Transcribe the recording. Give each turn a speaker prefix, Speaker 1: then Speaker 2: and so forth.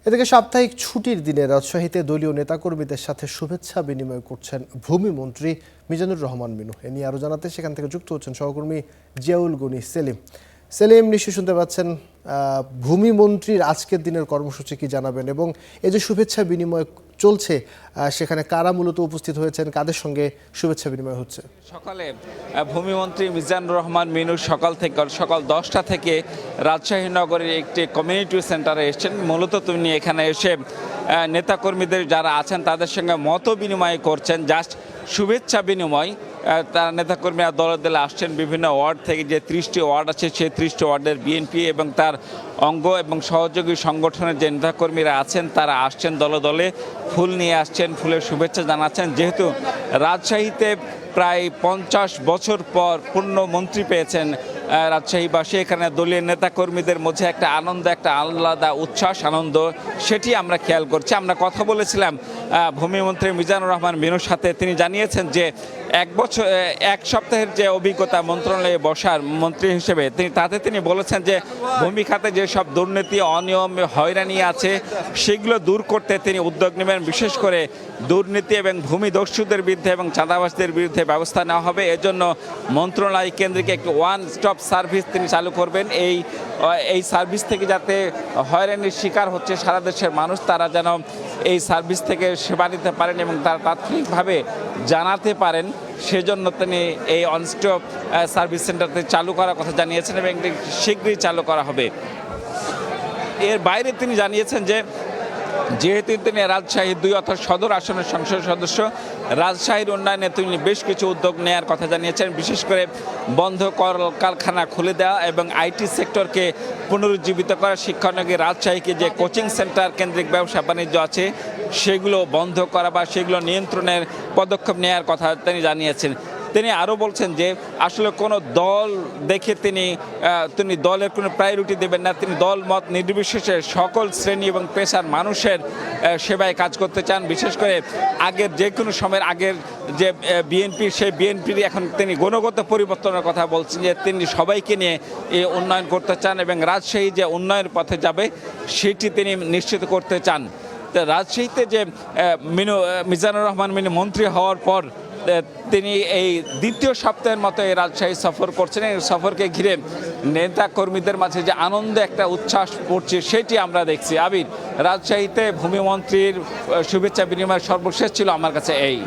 Speaker 1: এদিকে সাপ্তাহিক ছুটির দিনে রাজশাহীতে দলীয় নেতাকর্মীদের সাথে শুভেচ্ছা বিনিময় করছেন ভূমিমন্ত্রী মিজানুর রহমান মিনু। এ নিয়ে আরও জানাতে সেখান থেকে যুক্ত হচ্ছেন সহকর্মী জিয়াউল গনি সেলিম। সেলিম, নিশ্চয়ই শুনতে পাচ্ছেন, ভূমিমন্ত্রীর আজকের দিনের কর্মসূচি কি জানাবেন, এবং এই যে শুভেচ্ছা বিনিময় চলছে সেখানে কারা মূলত উপস্থিত হয়েছেন, কাদের সঙ্গে শুভেচ্ছা বিনিময় হচ্ছে?
Speaker 2: সকালে ভূমিমন্ত্রী মিজানুর রহমান মিনু সকাল 10টা থেকে রাজশাহী নগরের একটি কমিউনিটি সেন্টারে এসেছেন। মূলত তিনি এখানে এসে নেতাকর্মীদের যারা আছেন তাদের সঙ্গে মত বিনিময় করছেন, জাস্ট শুভেচ্ছা বিনিময়। তার নেতাকর্মীরা দলে দলে আসছেন বিভিন্ন ওয়ার্ড থেকে, যে 30টি ওয়ার্ড আছে সেই 30টি ওয়ার্ডের বিএনপি এবং তার অঙ্গ এবং সহযোগী সংগঠনের যে নেতাকর্মীরা আছেন তারা আসছেন দলে দলে, ফুল নিয়ে আসছেন, ফুলের শুভেচ্ছা জানাচ্ছেন। যেহেতু রাজশাহীতে প্রায় 50 বছর পর পূর্ণ মন্ত্রী পেয়েছেন রাজশাহীবাসী, এখানে দলীয় নেতাকর্মীদের মধ্যে একটা আনন্দ, একটা আলাদা উচ্ছ্বাস, আনন্দ, সেটি আমরা খেয়াল করছি। আমরা কথা বলেছিলাম ভূমিমন্ত্রী মিজানুর রহমান মিনুর সাথে। তিনি জানিয়েছেন যে এক সপ্তাহের যে অভিজ্ঞতা মন্ত্রণালয়ে বসার মন্ত্রী হিসেবে তাতে তিনি বলেছেন যে ভূমি খাতে যেসব দুর্নীতি, অনিয়ম, হয়রানি আছে সেগুলো দূর করতে তিনি উদ্যোগ নেবেন। বিশেষ করে দুর্নীতি এবং ভূমিদস্যুদের বিরুদ্ধে এবং চাঁদাবাজদের বিরুদ্ধে ব্যবস্থা নেওয়া হবে। এজন্য মন্ত্রণালয় কেন্দ্রিক একটি ওয়ান স্টপ সার্ভিস তিনি চালু করবেন। এই সার্ভিস থেকে যাতে হয়রানির শিকার হচ্ছে সারা দেশের মানুষ, তারা যেন এই সার্ভিস থেকে সেবা নিতে পারেন এবং তারা তাৎক্ষণিকভাবে জানাতে পারেন, সেজন্য তিনি এই ওয়ান স্টপ সার্ভিস সেন্টারটি চালু করার কথা জানিয়েছেন এবং এটি শীঘ্রই চালু করা হবে। এর বাইরে তিনি জানিয়েছেন যে যেহেতু তিনি রাজশাহী 2 অর্থাৎ সদর আসনের সংসদ সদস্য, রাজশাহীর উন্নয়নে তিনি বেশ কিছু উদ্যোগ নেওয়ার কথা জানিয়েছেন। বিশেষ করে বন্ধ কলকারখানা খুলে দেওয়া এবং আইটি সেক্টরকে পুনরুজ্জীবিত করা, শিক্ষানগরী রাজশাহীকে যে কোচিং সেন্টার কেন্দ্রিক ব্যবসা বাণিজ্য আছে সেগুলো বন্ধ করা বা সেগুলো নিয়ন্ত্রণের পদক্ষেপ নেওয়ার কথা তিনি জানিয়েছেন। তিনি আরও বলছেন যে আসলে কোনো দল দেখে তিনি দলের কোনো প্রায়োরিটি দেবেন না। তিনি দল মত নির্বিশেষে সকল শ্রেণী এবং পেশার মানুষের সেবায় কাজ করতে চান। বিশেষ করে আগের যে কোনো সময়ের আগের যে বিএনপি, সেই বিএনপির এখন তিনি গুণগত পরিবর্তনের কথা বলছেন, যে তিনি সবাইকে নিয়ে এই উন্নয়ন করতে চান এবং রাজশাহী যে উন্নয়নের পথে যাবে সেটি তিনি নিশ্চিত করতে চান। রাজশাহীতে যে মিজানুর রহমান মিনু মন্ত্রী হওয়ার পর তিনি এই দ্বিতীয় সপ্তাহের মতো এই রাজশাহী সফর করছেন। এই সফরকে ঘিরে নেতা কর্মীদের মাঝে যে আনন্দ, একটা উচ্ছ্বাস পড়ছে সেটি আমরা দেখছি। আবির, রাজশাহীতে ভূমিমন্ত্রীর শুভেচ্ছা বিনিময় সর্বশেষ ছিল আমার কাছে এই।